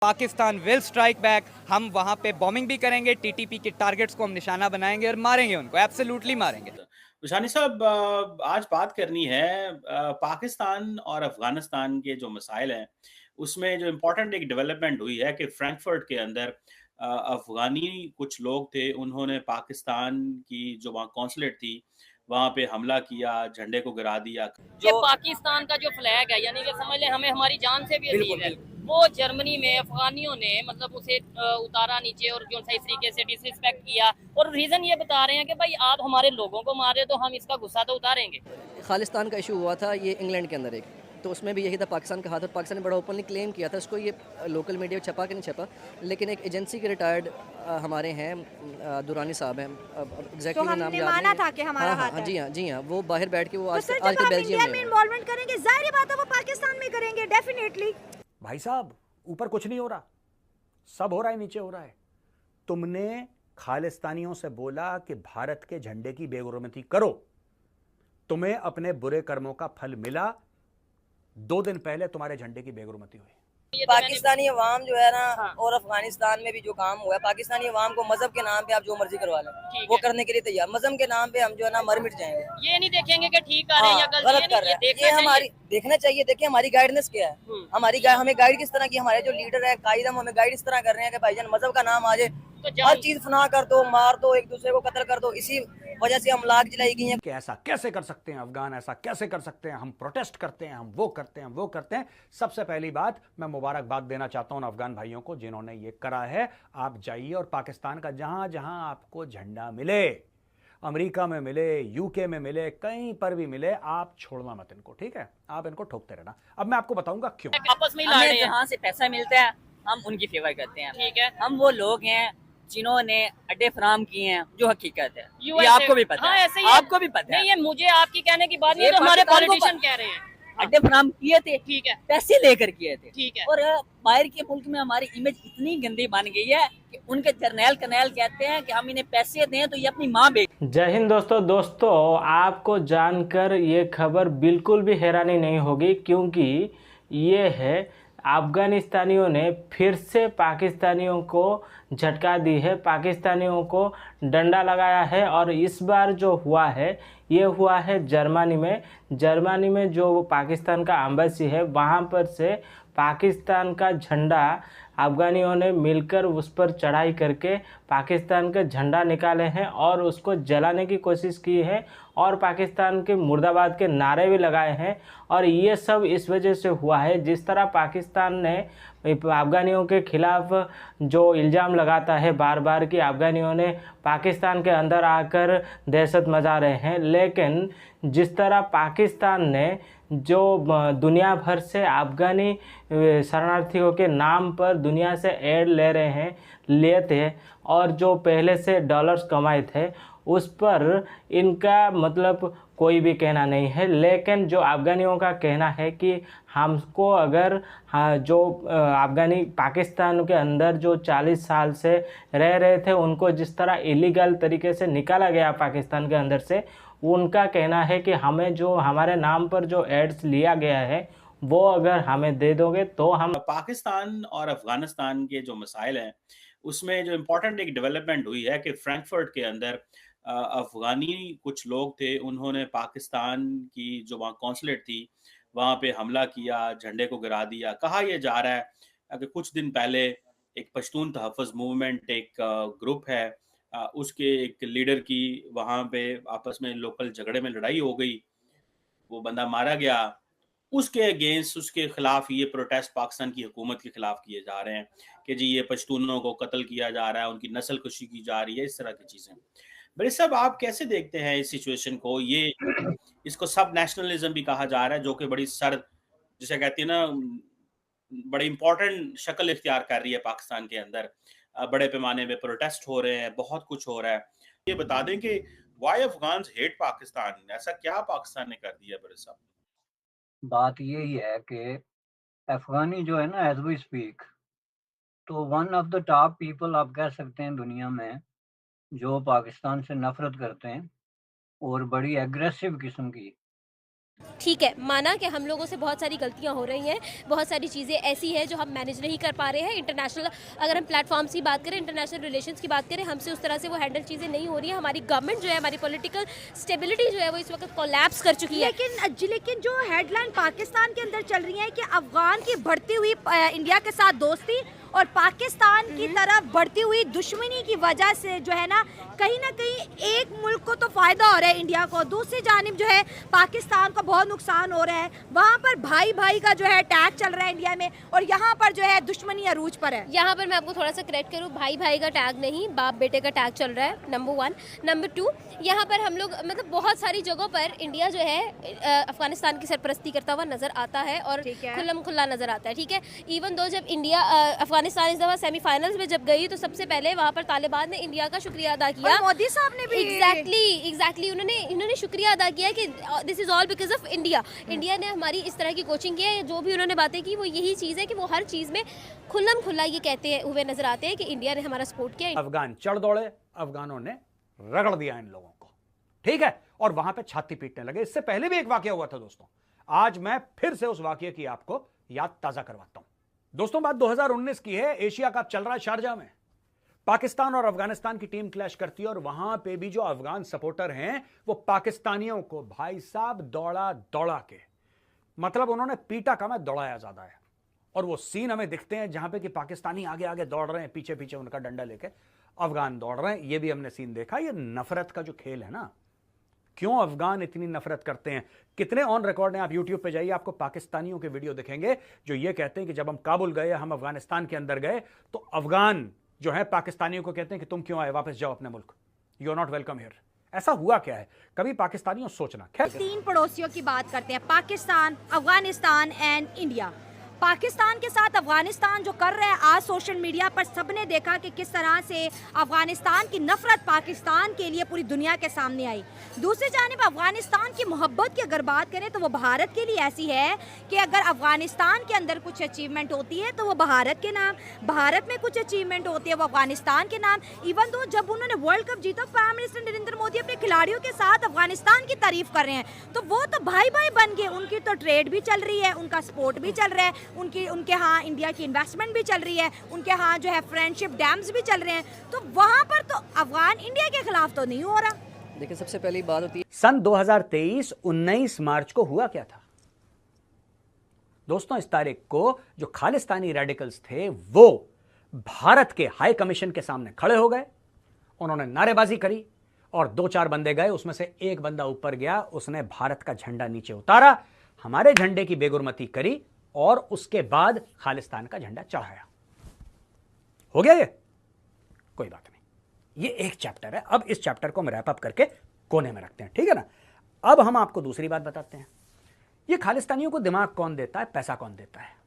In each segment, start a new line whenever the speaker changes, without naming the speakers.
Pakistan will strike back. हम वहाँ पे बॉम्बिंग भी करेंगे, टीटीपी के टारगेट्स को हम निशाना बनाएंगे और मारेंगे उनको, एब्सोल्युटली मारेंगे।
शानी साहब, आज बात करनी है पाकिस्तान और अफगानिस्तान के जो मसाइल हैं, उसमें जो इम्पोर्टेंट एक डेवलपमेंट हुई है कि फ्रैंकफर्ट के अंदर अफगानी कुछ लोग थे, उन्होंने पाकिस्तान की जो वहाँ कौंसलेट थी, वहाँ पे हमला किया, झंडे को गिरा दिया।
ये पाकिस्तान का जो फ्लैग है, यानी कि समझ लें हमें हमारी जान से भी अजीज है, वो जर्मनी में अफगानियों ने मतलब उसे उतारा नीचे और जो सही तरीके से डिसरिस्पेक्ट किया। और रीजन ये बता रहे हैं कि भाई आप हमारे लोगों को मार रहे हो तो हम इसका गुस्सा तो उतारेंगे।
खालिस्तान का इशू हुआ था ये इंग्लैंड के अंदर एक, तो उसमें भी यही था पाकिस्तान का हाथ, और पाकिस्तान ने बड़ा ओपनली क्लेम किया था इसको। ये लोकल मीडिया छपा कि नहीं छपा, लेकिन एक एजेंसी के रिटायर्ड हमारे हैं, दुरानी साहब हैं, एग्जैक्टली
तो
नाम
हमने
याद
माना
नहीं
था कि हमारा
हाँ
हाथ
हाँ
है।
जी हाँ जी हाँ, वो बाहर बैठ के वो
तो
आज
सर जब
आजकल
हम
बेल्जियम
इंडिया में
में
इन्वॉल्वमेंट करेंगे, जाहिर बात है वो पाकिस्तान में करेंगे डेफिनेटली।
भाई साहब, ऊपर कुछ नहीं हो रहा, सब हो रहा है नीचे हो रहा है। तुमने खालिस्तानियों से बोला कि भारत के झंडे की बेगुरमती करो, तुम्हें अपने बुरे कर्मों का फल मिला। 2 दिन पहले तुम्हारे झंडे की बेगुरमती हुई।
पाकिस्तानी अवाम जो है ना, और अफगानिस्तान में भी जो काम हुआ है, पाकिस्तानी अवाम को मजहब के नाम पे आप जो मर्जी करवा लें, वो करने के लिए तैयार। मजहब के नाम पे हम जो है ना मर मिट जाएंगे।
ये नहीं देखेंगे कि ठीक कर रहे हैं या
गलत कर रहे हैं, ये हमारी देखना चाहिए। देखिए हमारी गाइडेंस क्या है, हमें गाइड किस तरह की, हमारे जो लीडर है कायद हमें गाइड इस तरह कर रहे हैं कि भाईजान मजहब का नाम आ जाए तो हर चीज फना कर दो, मार दो, एक दूसरे को कत्ल कर दो। इसी वजह से हम लाख जलाई गई हैं
कि ऐसा कैसे कर सकते हैं अफगान, ऐसा कैसे कर सकते हैं, हम प्रोटेस्ट करते हैं, हम वो करते हैं, हम वो करते हैं। सबसे पहली बात, मैं मुबारकबाद देना चाहता हूं अफगान भाइयों को जिन्होंने ये करा है। आप जाइए और पाकिस्तान का जहां जहां आपको झंडा मिले, अमेरिका में मिले, यूके में मिले, कहीं पर भी मिले, आप छोड़ना मत इनको, ठीक है? आप इनको ठोकते रहना। अब मैं आपको बताऊंगा क्यों।
आपस में हमें जहाँ से पैसा मिलता है हम उनकी फेवर करते हैं, ठीक है? हम वो लोग हैं जिन्होंने अड्डे फराम किए हैं, जो हकीकत है ये आपको भी पता है,
ऐसे ही
आपको भी पता है।
नहीं, ये मुझे आपकी कहने की बात नहीं है, तो हमारे पॉलिटिशियन कह रहे हैं।
अड्डे फराम किए थे,
ठीक है,
पैसे लेकर किए थे,
ठीक है।
और बाहर के मुल्क में हमारी इमेज इतनी गंदी बन गई है कि उनके जर्नैल करनैल कहते हैं कि हम इन्हें पैसे दें तो ये अपनी माँ बेच।
जय हिंद दोस्तों, आपको जानकर ये खबर बिल्कुल भी हैरानी नहीं होगी, क्योंकि ये है अफगानिस्तानियों ने फिर से पाकिस्तानियों को झटका दी है, पाकिस्तानियों को डंडा लगाया है। और इस बार जो हुआ है ये हुआ है जर्मनी में जो पाकिस्तान का एम्बेसी है, वहाँ पर से पाकिस्तान का झंडा अफगानियों ने मिलकर उस पर चढ़ाई करके पाकिस्तान का झंडा निकाले हैं और उसको जलाने की कोशिश की है और पाकिस्तान के मुर्दाबाद के नारे भी लगाए हैं। और ये सब इस वजह से हुआ है, जिस तरह पाकिस्तान ने अफगानियों के खिलाफ जो इल्ज़ाम लगाता है बार बार कि अफगानियों ने पाकिस्तान के अंदर आकर दहशत मचा रहे हैं, लेकिन जिस तरह पाकिस्तान ने जो दुनिया भर से अफगानी शरणार्थियों के नाम पर दुनिया से एड ले रहे हैं, लिए थे, और जो पहले से डॉलर्स कमाए थे, उस पर इनका मतलब कोई भी कहना नहीं है। लेकिन जो अफगानियों का कहना है कि हमको अगर जो अफगानी पाकिस्तान के अंदर जो 40 साल से रह रहे थे, उनको जिस तरह इलीगल तरीके से निकाला गया पाकिस्तान के अंदर से, उनका कहना है कि हमें जो हमारे नाम पर जो एड्स लिया गया है वो अगर हमें दे दोगे तो हम।
पाकिस्तान और अफगानिस्तान के जो मसाइल हैं, उसमें जो इम्पोर्टेंट एक डेवलपमेंट हुई है कि फ्रैंकफर्ट के अंदर अफगानी कुछ लोग थे, उन्होंने पाकिस्तान की जो वहाँ कौंसलेट थी, वहाँ पे हमला किया, झंडे को गिरा दिया। कहा यह जा रहा है कि कुछ दिन पहले एक पश्तून तहफ़्फ़ुज़ मूवमेंट एक ग्रुप है, उसके एक लीडर की वहाँ पे आपस में लोकल झगड़े में लड़ाई हो गई, वो बंदा मारा गया। उसके अगेंस्ट, उसके खिलाफ ये प्रोटेस्ट पाकिस्तान की हुकूमत के खिलाफ किए जा रहे हैं कि जी ये पश्तूनों को कत्ल किया जा रहा है, उनकी नस्ल कुशी की जा रही है, इस तरह की चीज़ें। बड़े साहब, आप कैसे देखते हैं इस सिचुएशन को? ये इसको सब नेशनलिज्म भी कहा जा रहा है, जो कि बड़ी सर्द, जिसे कहती है ना, बड़ी इंपॉर्टेंट शक्ल इख्तियार कर रही है पाकिस्तान के अंदर। बड़े पैमाने में प्रोटेस्ट हो रहे हैं, बहुत कुछ हो रहा है। ये बता दें कि व्हाई अफगान्स हेट पाकिस्तान, ऐसा क्या पाकिस्तान ने कर दिया बड़े साहब?
बात यही है कि अफ़गानी जो है ना, एज़ वी स्पीक, तो one of the top people आप कह सकते हैं दुनिया में, जो पाकिस्तान से नफ़रत करते हैं और बड़ी एग्रेसिव किस्म की।
ठीक है, माना कि हम लोगों से बहुत सारी गलतियां हो रही हैं, बहुत सारी चीज़ें ऐसी हैं जो हम मैनेज नहीं कर पा रहे हैं। इंटरनेशनल अगर हम प्लेटफॉर्म्स की बात करें, इंटरनेशनल रिलेशंस की बात करें, हमसे उस तरह से वो हैंडल चीज़ें नहीं हो रही हैं। हमारी गवर्नमेंट जो है, हमारी पॉलिटिकल स्टेबिलिटी जो है वो इस वक्त कोलैप्स कर चुकी है।
लेकिन जो हेडलाइन पाकिस्तान के अंदर चल रही है कि अफगान की बढ़ती हुई इंडिया के साथ दोस्ती और पाकिस्तान की तरफ बढ़ती हुई दुश्मनी की वजह से जो है ना कहीं एक मुल्क को तो फायदा हो रहा है इंडिया को, दूसरी जानिब जो है पाकिस्तान को बहुत नुकसान हो रहा है। वहाँ पर भाई भाई का जो है अटैक चल रहा है इंडिया में, और यहाँ पर जो है दुश्मनी अरूज पर है।
यहाँ पर मैं आपको थोड़ा सा करेक्ट करूँ, भाई भाई का टैग नहीं, बाप बेटे का टैग चल रहा है, नंबर 1। नंबर 2, यहाँ पर हम लोग मतलब बहुत सारी जगहों पर इंडिया जो है अफगानिस्तान की सरपरस्ती करता हुआ नजर आता है और खुल्लम खुल्ला नजर आता है। ठीक है, इवन दो जब इंडिया अफगानिस्तान इस दफा सेमीफाइनल्स में जब गई तो सबसे पहले वहाँ पर तालिबान ने इंडिया का शुक्रिया अदा किया।
मोदी साहब ने भी
एग्जैक्टली इन्होंने शुक्रिया अदा किया कि this is all because of India. India ने हमारी इस तरह की कोचिंग की है। जो भी उन्होंने बातें की वो यही चीज़ है कि वो हर चीज़ में खुल्लम खुल्ला ये कहते हुए नजर आते हैं कि इंडिया ने हमारा सपोर्ट किया।
अफगान चढ़ दौड़े, अफगानों ने रगड़ दिया इन लोगों को, ठीक है, और वहां पे छाती पीटने लगे। इससे पहले भी एक वाकया हुआ था दोस्तों, आज मैं फिर से उस वाकये की आपको याद ताजा करवाता हूं। दोस्तों बात 2019 की है, एशिया कप चल रहा है शारजाह में, पाकिस्तान और अफगानिस्तान की टीम क्लैश करती है और वहां पे भी जो अफगान सपोर्टर हैं वो पाकिस्तानियों को भाई साहब दौड़ा दौड़ा के, मतलब उन्होंने पीटा कम है, दौड़ाया ज्यादा है। और वो सीन हमें दिखते हैं जहां पे कि पाकिस्तानी आगे आगे दौड़ रहे हैं, पीछे पीछे उनका डंडा लेके अफगान दौड़ रहे हैं। ये भी हमने सीन देखा। ये नफरत का जो खेल है ना, क्यों अफगान इतनी नफरत करते हैं, कितने ऑन रिकॉर्ड हैं। आप यूट्यूब पे जाइए, आपको पाकिस्तानियों के वीडियो दिखेंगे जो ये कहते हैं कि जब हम काबुल गए, हम अफगानिस्तान के अंदर गए, तो अफगान जो है पाकिस्तानियों को कहते हैं कि तुम क्यों आए, वापस जाओ अपने मुल्क, you are not welcome here. ऐसा हुआ क्या है, कभी पाकिस्तानियों सोचना। खैर,
3 पड़ोसियों की बात करते हैं, पाकिस्तान, अफगानिस्तान एंड इंडिया। पाकिस्तान के साथ अफगानिस्तान जो कर रहा है, आज सोशल मीडिया पर सबने देखा कि किस तरह से अफगानिस्तान की नफरत पाकिस्तान के लिए पूरी दुनिया के सामने आई। दूसरी जानिब अफगानिस्तान की मोहब्बत की अगर बात करें तो वो भारत के लिए ऐसी है कि अगर अफगानिस्तान के अंदर कुछ अचीवमेंट होती है तो वो भारत के नाम, भारत में कुछ अचीवमेंट होती है वो अफगानिस्तान के नाम। इवन दो जब उन्होंने वर्ल्ड कप जीता, प्राइम मिनिस्टर नरेंद्र मोदी अपने खिलाड़ियों के साथ अफगानिस्तान की तारीफ कर रहे हैं, तो वो तो भाई भाई बन गए। उनकी तो ट्रेड भी चल रही है, उनका सपोर्ट भी चल रहा है, उनके यहाँ इंडिया की इन्वेस्टमेंट भी चल रही है, उनके यहाँ जो है फ्रेंडशिप डैम्स भी चल रहे हैं। तो वहां पर तो अफगान इंडिया के खिलाफ तो नहीं हो रहा।
देखिए सबसे पहली बात होती है,
सन 2023 19 मार्च को हुआ क्या था दोस्तों। इस तारीख को जो खालिस्तानी रेडिकल्स थे वो भारत के हाई कमीशन के सामने खड़े हो गए, उन्होंने नारेबाजी करी और 2-4 बंदे गए, उसमें से एक बंदा ऊपर गया, उसने भारत का झंडा नीचे उतारा, हमारे झंडे की बेगुरमती करी और उसके बाद खालिस्तान का झंडा चढ़ाया। हो गया ये, कोई बात नहीं, ये एक चैप्टर है। अब इस चैप्टर को हम रैप अप करके कोने में रखते हैं, ठीक है ना। अब हम आपको दूसरी बात बताते हैं, ये खालिस्तानियों को दिमाग कौन देता है, पैसा कौन देता है।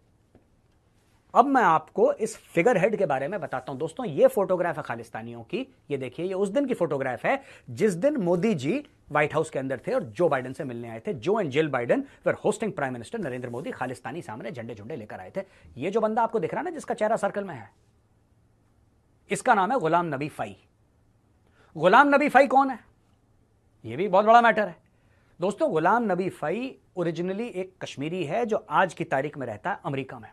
अब मैं आपको इस फिगर हेड के बारे में बताता हूं दोस्तों। ये फोटोग्राफ है खालिस्तानियों की, ये देखिए, ये उस दिन की फोटोग्राफ है जिस दिन मोदी जी व्हाइट हाउस के अंदर थे और जो बाइडेन से मिलने आए थे। जो and Jill Biden were hosting prime minister Narendra Modi. Khalistani सामने झंडे झुंडे लेकर आए थे। ये जो बंदा आपको दिख रहा है ना, जिसका चेहरा सर्कल में है, इसका नाम है गुलाम नबी फाई। गुलाम नबी फाई कौन है, यह भी बहुत बड़ा मैटर है दोस्तों। गुलाम नबी फाई ओरिजिनली एक कश्मीरी है जो आज की तारीख में रहता है अमेरिका में।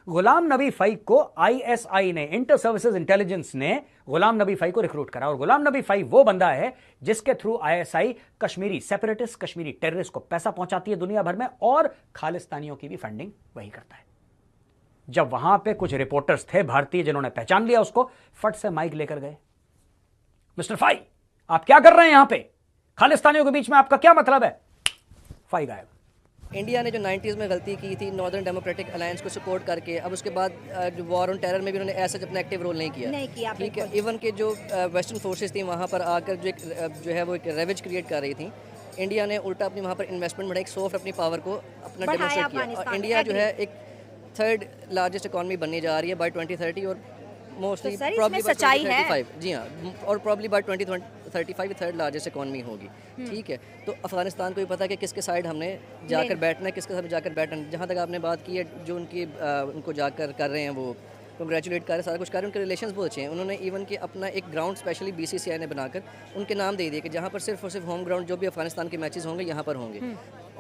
गुलाम नबी फाई को आईएसआई ने, इंटर सर्विसेज इंटेलिजेंस ने गुलाम नबी फाई को रिक्रूट करा। और गुलाम नबी फाई वो बंदा है जिसके through ISI Kashmiri separatist, Kashmiri terrorist को पैसा पहुंचाती है दुनिया भर में, और खालिस्तानियों की भी फंडिंग वही करता है। जब वहां पे कुछ रिपोर्टर्स थे भारतीय जिन्होंने पहचान लिया उसको, फट से माइक लेकर गए, मिस्टर फाई आप क्या कर रहे हैं यहां पे, खालिस्तानियों के बीच में आपका क्या मतलब है। फाई गायब।
इंडिया ने जो 90s में गलती की थी नॉर्दर्न डेमोक्रेटिक अलायंस को सपोर्ट करके, अब उसके बाद जो वॉर ऑन टेरर में भी उन्होंने ऐसा अपना एक्टिव रोल नहीं किया, ठीक है। इवन के जो वेस्टर्न फोर्सेस थी वहाँ पर आकर जो है वो एक रेवेज क्रिएट कर रही थी। इंडिया ने उल्टा अपनी वहाँ पर इन्वेस्टमेंट बढ़ाई, एक सॉफ्ट अपनी पावर को अपना डेमोस्ट्रेट किया। और इंडिया जो है एक 3rd लार्जेस्ट इकॉनमी बनने जा रही है बाय 2030 और मोस्टली प्रॉब्ली बाय 2035। जी हाँ, और probably bye 2035 3rd largest economy होगी, ठीक है। तो अफगानिस्तान को भी पता है कि किसके साइड हमने जाकर बैठना है, किसके साथ जाकर बैठना है। जहाँ तक आपने बात की है जो उनको जाकर कर रहे हैं वो कंग्रेचुलेट कर रहे हैं, सारा कुछ कर रहे हैं, उनके रिलेशंस बहुत अच्छे हैं। उन्होंने इवन कि अपना एक ग्राउंड स्पेशली BCCI ने बनाकर उनके नाम दे दिए कि जहाँ पर सिर्फ और सिर्फ होम ग्राउंड जो भी अफगानिस्तान के मैचेस होंगे यहाँ पर होंगे।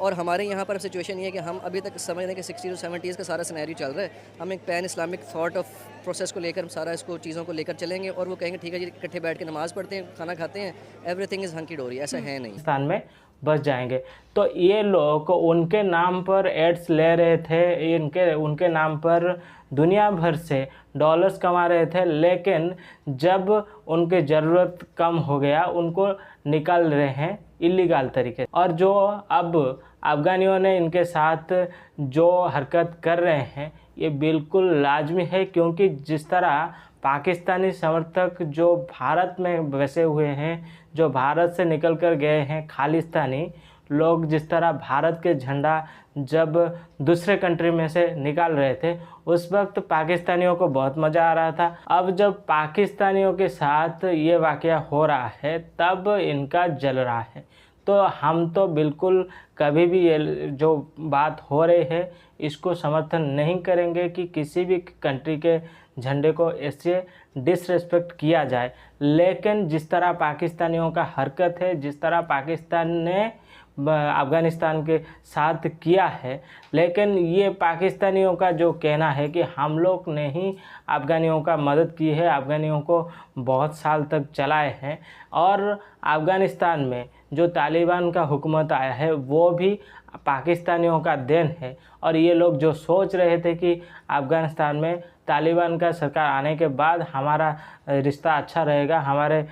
और हमारे यहाँ पर सिचुएशन ये है कि हम अभी तक समझ रहे हैं कि 60 to 70s का सारा सिनेरियो चल रहा है। हम एक pan Islamic thought of process को लेकर हम सारा इसको चीज़ों को लेकर चलेंगे और वो कहेंगे ठीक है जी, इकट्ठे बैठ के नमाज़ पढ़ते हैं, खाना खाते हैं, एवरीथिंग इज़ हंकी डोरी। ऐसा है नहीं।
पाकिस्तान में बस जाएंगे। तो ये लोग उनके नाम पर एड्स ले रहे थे, उनके नाम पर दुनिया भर से डॉलर्स कमा रहे थे, लेकिन जब उनकी ज़रूरत कम हो गया उनको निकाल रहे हैं इलीगल तरीके। और जो अब अफ़गानियों ने इनके साथ जो हरकत कर रहे हैं ये बिल्कुल लाजमी है, क्योंकि जिस तरह पाकिस्तानी समर्थक जो भारत में बसे हुए हैं, जो भारत से निकल कर गए हैं, खालिस्तानी लोग जिस तरह भारत के झंडा जब दूसरे कंट्री में से निकाल रहे थे उस वक्त पाकिस्तानियों को बहुत मज़ा आ रहा था। अब जब पाकिस्तानियों के साथ ये वाक़या हो रहा है तब इनका जल रहा है। तो हम तो बिल्कुल कभी भी ये जो बात हो रही है इसको समर्थन नहीं करेंगे कि किसी भी कंट्री के झंडे को ऐसे डिसरेस्पेक्ट किया जाए। लेकिन जिस तरह पाकिस्तानियों का हरकत है, जिस तरह पाकिस्तान ने अफ़गानिस्तान के साथ किया है, लेकिन ये पाकिस्तानियों का जो कहना है कि हम लोग ने ही अफ़गानियों का मदद की है, अफ़गानियों को बहुत साल तक चलाए हैं, और अफ़गानिस्तान में जो तालिबान का हुकूमत आया है वो भी पाकिस्तानियों का देन है। और ये लोग जो सोच रहे थे कि अफ़गानिस्तान में तालिबान का सरकार आने के बाद हमारा रिश्ता अच्छा रहेगा, हमारे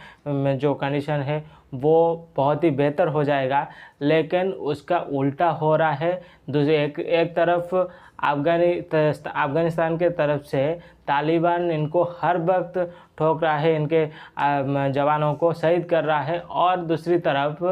जो कंडीशन है वो बहुत ही बेहतर हो जाएगा, लेकिन उसका उल्टा हो रहा है। दूसरे एक तरफ अफ़गानिस्तान के तरफ से तालिबान इनको हर वक्त ठोक रहा है, इनके जवानों को शहीद कर रहा है, और दूसरी तरफ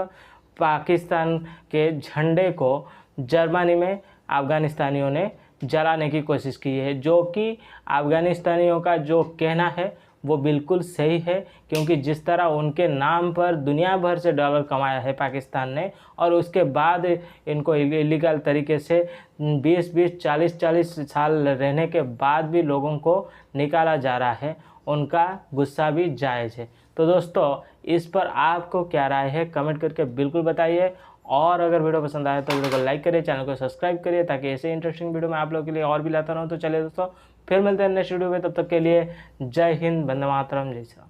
पाकिस्तान के झंडे को जर्मनी में अफ़गानिस्तानियों ने जलाने की कोशिश की है, जो कि अफ़गानिस्तानियों का जो कहना है वो बिल्कुल सही है, क्योंकि जिस तरह उनके नाम पर दुनिया भर से डॉलर कमाया है पाकिस्तान ने, और उसके बाद इनको इलीगल तरीके से 20-20, 40-40 साल रहने के बाद भी लोगों को निकाला जा रहा है, उनका गुस्सा भी जायज़ है। तो दोस्तों इस पर आपको क्या राय है कमेंट करके बिल्कुल बताइए, और अगर वीडियो पसंद आए तो वीडियो को लाइक करिए, चैनल को सब्सक्राइब करिए, ताकि ऐसे इंटरेस्टिंग वीडियो मैं आप लोगों के लिए और भी लाता रहूँ। तो चलिए दोस्तों फिर मिलते हैं नेक्स्ट वीडियो में, तब तक के लिए जय हिंद, वंदे मातरम, जय श्री राम।